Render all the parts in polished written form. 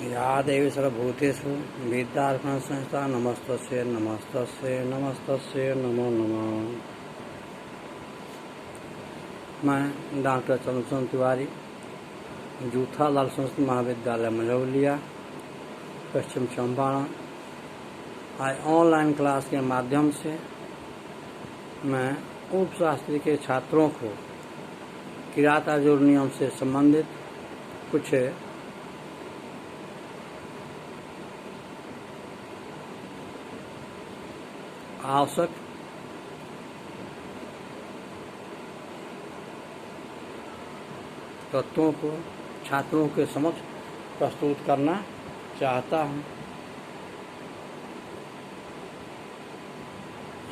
या देवी सर्वभूतेषु विद्यार्पण संस्था नमस्तस्यै नमस्तस्यै नमस्तस्यै नमो नमः। मैं डॉक्टर चंद्रशेखर तिवारी, जूथा लाल संस्कृत महाविद्यालय मझौलिया, पश्चिम चंपारण। आज ऑनलाइन क्लास के माध्यम से मैं उपशास्त्री के छात्रों को किराता जोड़ नियम से संबंधित कुछ आवश्यक तत्वों को छात्रों के समक्ष प्रस्तुत करना चाहता हूँ।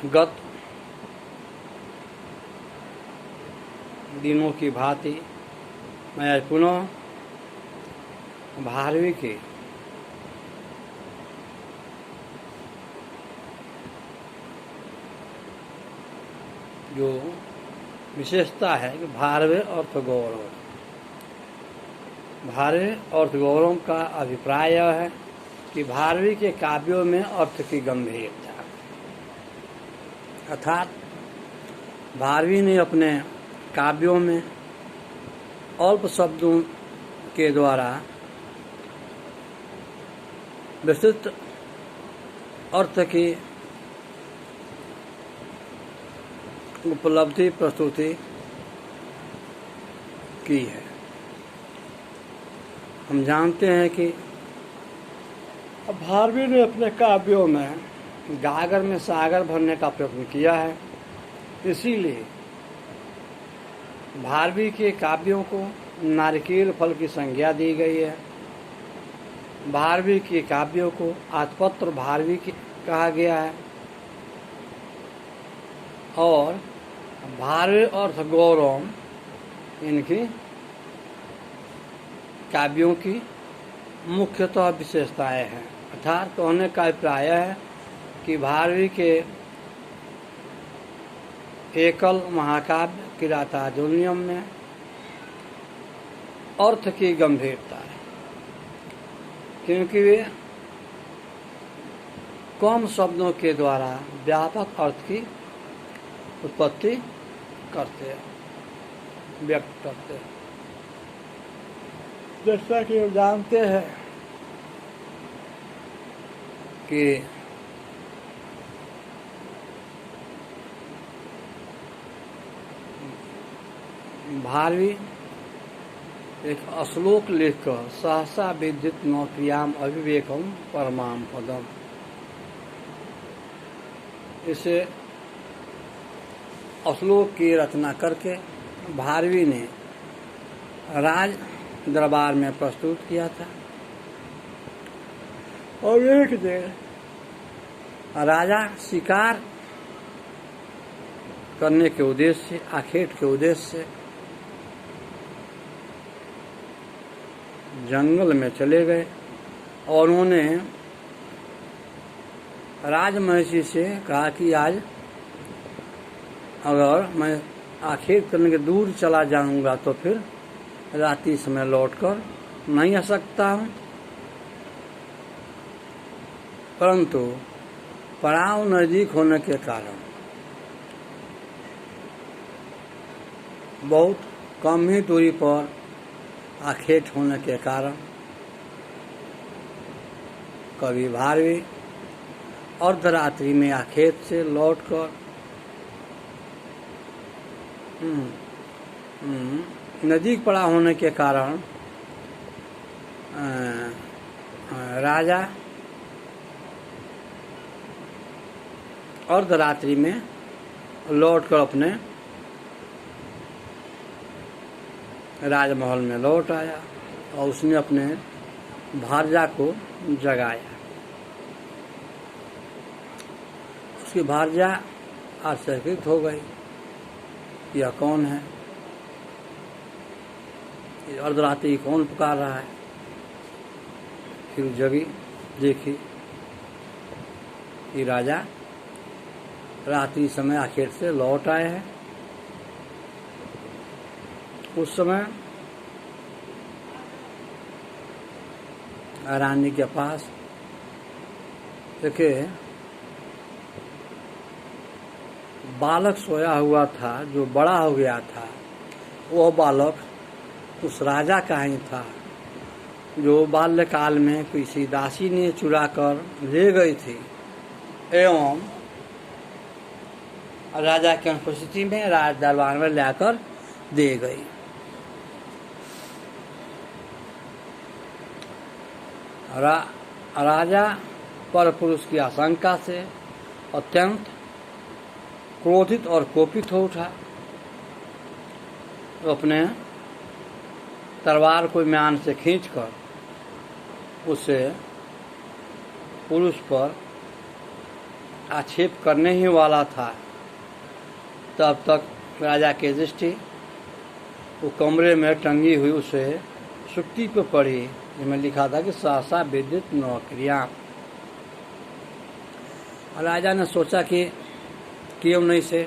गत दिनों की भांति मैं आज पुनः 12वीं के जो विशेषता है कि 12वें अर्थ गौरव। 12वें अर्थ गौरव का अभिप्राय यह है कि 12वीं के काव्यों में अर्थ की गंभीरता, अर्थात 12वीं ने अपने काव्यों में अल्प शब्दों के द्वारा विस्तृत अर्थ की उपलब्धि प्रस्तुति की है। हम जानते हैं कि 12वीं ने अपने काव्यों में गागर में सागर भरने का प्रयत्न किया है। इसीलिए 12वीं के काव्यों को नारिकेल फल की संज्ञा दी गई है। 12वीं के काव्यों को आत्मपत्र 12वीं कहा गया है और 12वें अर्थ गौरव इनकी काव्यों की मुख्यतः विशेषताएं हैं। अर्थात कहने का अभिप्राय है कि 12वीं के एकल महाकाव्य किरातार्जुनीयम में अर्थ की गंभीरता है, क्योंकि वे कम शब्दों के द्वारा व्यापक अर्थ की उत्पत्ति करते हैं, व्यक्त करते हैं। जैसा कि हम जानते हैं कि भारवी एक श्लोक लिखकर सहसा विद्युत न क्रियाम अविवेकम परमाम पदम, इसे श्लोक की रचना करके 12वीं ने राज दरबार में प्रस्तुत किया था। और एक दिन राजा शिकार करने के उद्देश्य से, आखेट के उद्देश्य से जंगल में चले गए और उन्होंने राजमहिषी से कहा कि आज अगर मैं आखेट करने के दूर चला जाऊंगा तो फिर रात्रि समय लौटकर नहीं आ सकता हूँ, परंतु पड़ाव नजदीक होने के कारण बहुत कम ही दूरी पर आखेट होने के कारण कभी 12वीं अर्धरात्रि में आखेट से लौटकर नजदीक पड़ा होने के कारण राजा अर्धरात्रि में लौटकर अपने राजमहल में लौट आया और उसने अपने भारजा को जगाया। उसकी भारजा आश्चर्यचकित हो गई, यह कौन है, अर्धरात्रि कौन पुकार रहा है। फिर जगी, देखी कि राजा रात्रि समय आखेट से लौट आए हैं। उस समय रानी के पास देखिए बालक सोया हुआ था जो बड़ा हो गया था। वह बालक उस राजा का ही था जो बाल्यकाल में किसी दासी ने चुरा कर ले गई थी एवं राजा की अनुपस्थिति में राज दरबार में लाकर दे गई। राजा पर पुरुष की आशंका से अत्यंत क्रोधित और कोपित हो उठा। तो अपने तलवार को म्यान से खींचकर उसे पुरुष पर आक्षेप करने ही वाला था, तब तक राजा की दृष्टि वो कमरे में टंगी हुई उसे सुक्ति पर पड़ी, जिसमें लिखा था कि सहसा विद्युत नौकरियां। राजा ने सोचा कि क्यों नहीं से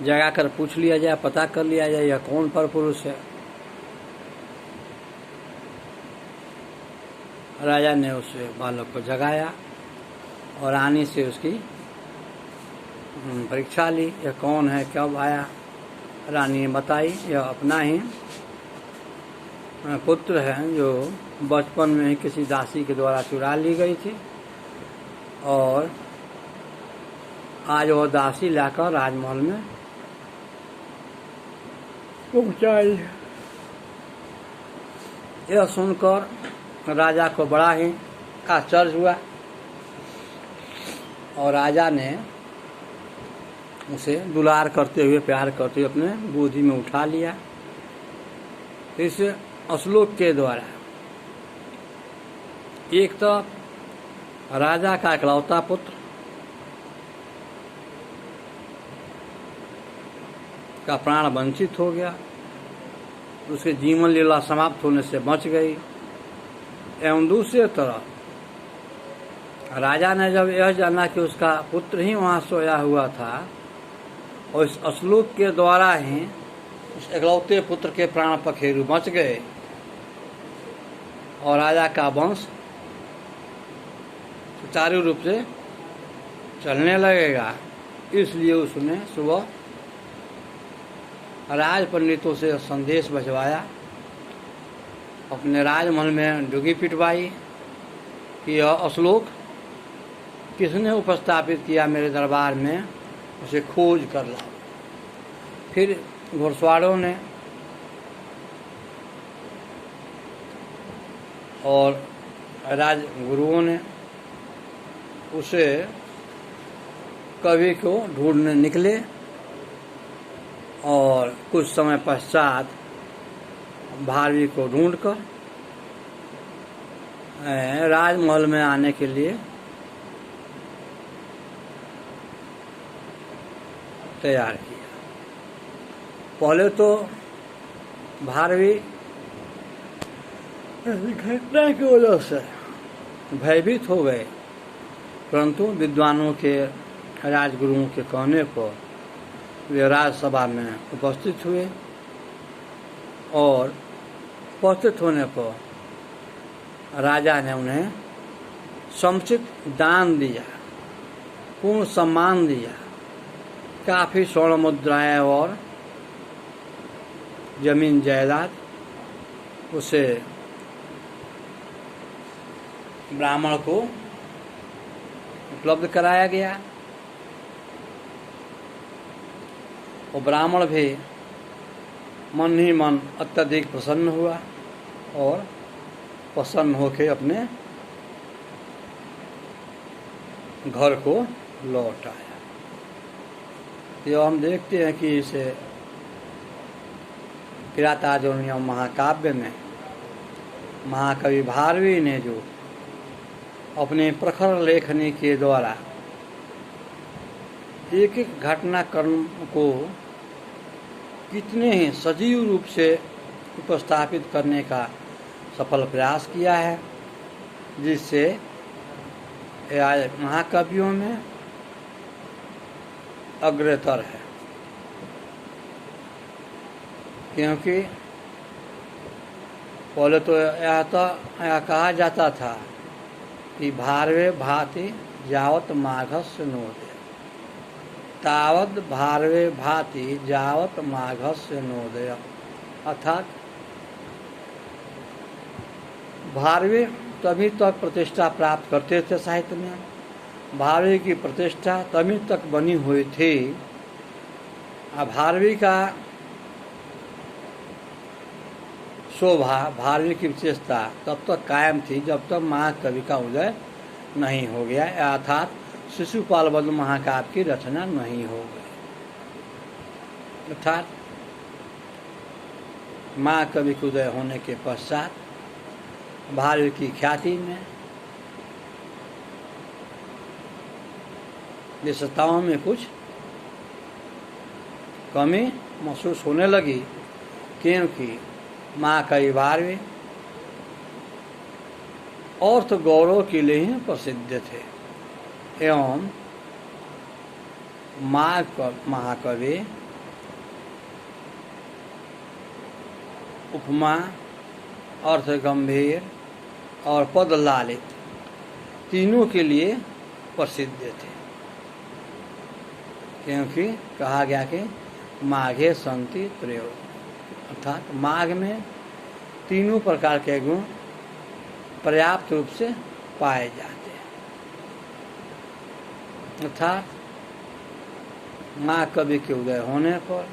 जगा कर पूछ लिया जाए, पता कर लिया जाए यह कौन पर पुरुष है। राजा ने उस बालक को जगाया और रानी से उसकी परीक्षा ली, यह कौन है, कब आया। रानी ने बताई यह अपना ही पुत्र है जो बचपन में ही किसी दासी के द्वारा चुरा ली गई थी और आज वह दासी लाकर राजमहल में पहुंचाई। यह सुनकर राजा को बड़ा ही आश्चर्य हुआ और राजा ने उसे दुलार करते हुए प्यार करते हुए अपने गोदी में उठा लिया। इस श्लोक के द्वारा एक तो राजा का इकलौता पुत्र का प्राण वंचित हो गया, उसके जीवन लीला समाप्त होने से बच गई। एवं दूसरी तरफ राजा ने जब यह जाना कि उसका पुत्र ही वहां सोया हुआ था और इस श्लोक के द्वारा ही उस इकलौते पुत्र के प्राण पखेरु बच गए और राजा का वंश सुचारू रूप से चलने लगेगा, इसलिए उसने सुबह राज पंडितों से संदेश भिजवाया, अपने राजमहल में डुगी पिटवाई कि यह श्लोक किसने उपस्थापित किया मेरे दरबार में, उसे खोज कर लाओ। फिर घुड़सवारों ने और राजगुरुओं ने उसे कवि को ढूंढने निकले और कुछ समय पश्चात भारवी को ढूंढकर राजमहल में आने के लिए तैयार किया। पहले तो भारवी घटना की वजह से भयभीत हो गए, परंतु विद्वानों के राजगुरुओं के कहने पर वे राजसभा में उपस्थित हुए और उपस्थित होने पर राजा ने उन्हें समुचित दान दिया, पूर्ण सम्मान दिया, काफी स्वर्ण मुद्राएं और जमीन जायदाद उसे ब्राह्मण को उपलब्ध कराया गया। और ब्राह्मण भी मन ही मन अत्यधिक प्रसन्न हुआ और प्रसन्न होकर अपने घर को लौट आया। तो हम देखते हैं कि इसे किरातार्जुनीय महाकाव्य में महाकवि भारवी ने जो अपने प्रखर लेखनी के द्वारा एक एक घटनाक्रम को कितने ही सजीव रूप से उपस्थापित करने का सफल प्रयास किया है, जिससे आज महाकवियों में अग्रतर है। क्योंकि पहले तो यह कहा जाता था कि भारवे भाति जावत माघस्य नोदय, तावत भारवे भाति जावत माघस्य नोदय। अर्थात भारवे तभी तक प्रतिष्ठा प्राप्त करते थे साहित्य में, भारवी की प्रतिष्ठा तभी तक बनी हुई थी, भारवी का शोभा, भारवी की विशेषता तब तक कायम थी जब तक महाकवि का उदय नहीं हो गया, अर्थात शिशुपाल वध महाकाव्य की रचना नहीं हो गई। अर्थात महाकवि के उदय होने के पश्चात भारवी की ख्याति में, विशेषताओं में कुछ कमी महसूस होने लगी, क्योंकि महाकवि भारवी अर्थ गौरव के लिए ही प्रसिद्ध थे एवं महाकवि उपमा, अर्थ गंभीर और पद लालित तीनों के लिए प्रसिद्ध थे, क्योंकि कहा गया कि माघे संति त्रयो, अर्थात माघ में तीनों प्रकार के गुण पर्याप्त रूप से पाए जाते हैं। अर्थात महाकवि के उदय होने पर,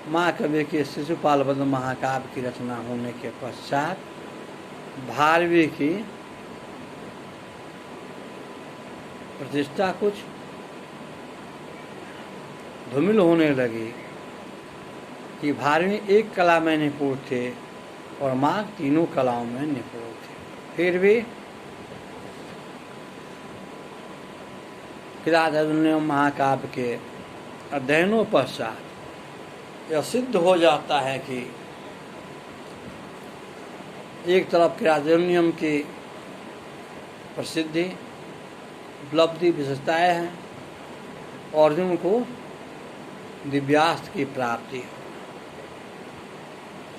महाकवि के शिशुपाल वध महाकाव्य की रचना होने के पश्चात भारवी की प्रतिष्ठा कुछ धूमिल होने लगी कि भारवी एक कला में निपुण थे और माघ तीनों कलाओं में निपुण थे। फिर भी किरातार्जुनीयम महाकाव्य के अध्ययनों पश्चात यह सिद्ध हो जाता है कि एक तरफ किरातार्जुनीयम की प्रसिद्धि, उपलब्धि, विशेषताएं हैं, अर्जुन को दिव्यास्त्र की प्राप्ति,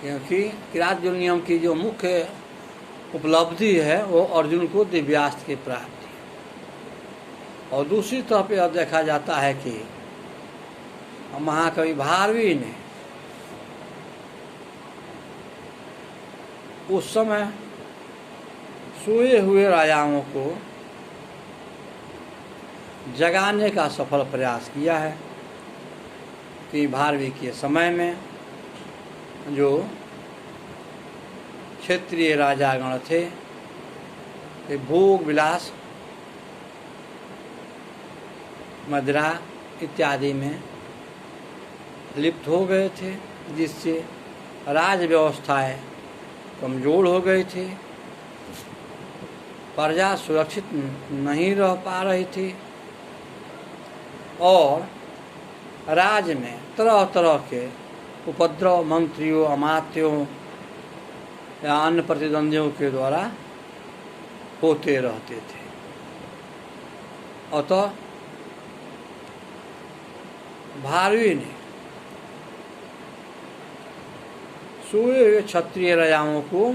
क्योंकि किरातार्जुनीयम की जो मुख्य उपलब्धि है वो अर्जुन को दिव्यास्त्र की प्राप्ति है। और दूसरी तरफ यह देखा जाता है कि महाकवि भारवी ने उस समय सोए हुए राजाओं को जगाने का सफल प्रयास किया है कि भारवी के समय में जो क्षेत्रीय राजागण थे वे भोग विलास, मदिरा इत्यादि में लिप्त हो गए थे, जिससे राज व्यवस्थाएं कमजोर हो गई थी, प्रजा सुरक्षित नहीं रह पा रही थी और राज्य में तरह तरह के उपद्रव मंत्रियों, अमात्यों या अन्य प्रतिद्वंदियों के द्वारा होते रहते थे। अतः भारवी ने सोए हुए क्षत्रिय राजाओं को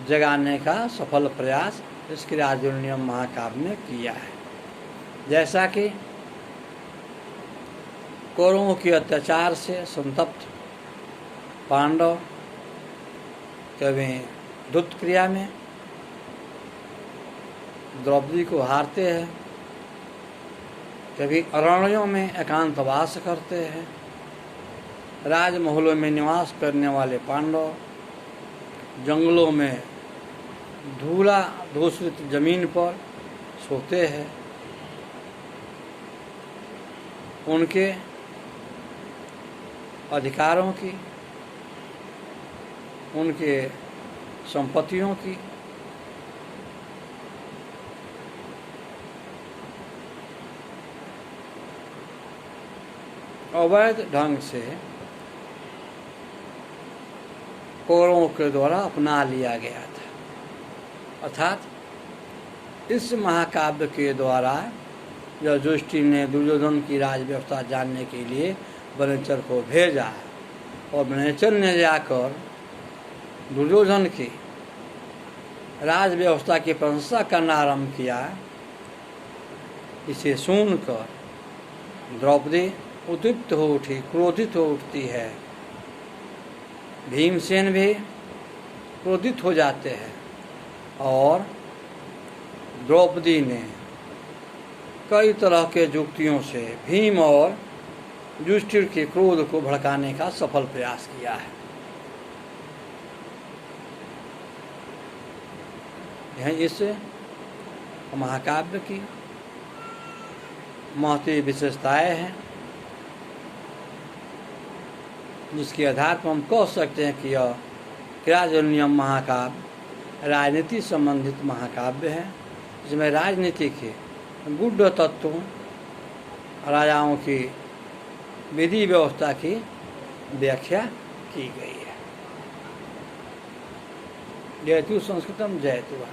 जगाने का सफल प्रयास इस किरातार्जुनीयम महाकाव्य में किया है। जैसा कि कौरवों के अत्याचार से संतप्त पांडव कभी युद्ध क्रिया में द्रौपदी को हारते हैं, कभी अरण्यों में एकांतवास करते हैं, राजमहलों में निवास करने वाले पांडव जंगलों में धूला धूसरित जमीन पर सोते हैं, उनके अधिकारों की, उनके संपत्तियों की अवैध ढंग से कौरवों के द्वारा अपना लिया गया था। अर्थात इस महाकाव्य के द्वारा युधिष्ठिर ने दुर्योधन की राज व्यवस्था जानने के लिए वनेचर को भेजा और वनेचर ने जाकर दुर्योधन की राज व्यवस्था की प्रशंसा करना आरंभ किया। इसे सुनकर द्रौपदी उद्विग्न हो उठी, क्रोधित हो उठती है। भीमसेन भी क्रोधित हो जाते हैं और द्रौपदी ने कई तरह के युक्तियों से भीम और युधिष्ठिर के क्रोध को भड़काने का सफल प्रयास किया है। यह इस महाकाव्य की महत्वपूर्ण विशेषताएं हैं, जिसके आधार पर हम कह सकते हैं कि यह किराजनियम महाकाव्य राजनीति संबंधित महाकाव्य है, जिसमें राजनीति के गूढ़ तत्वों, राजाओं की विधि व्यवस्था की व्याख्या की गई है। जयतु संस्कृतम जयतु।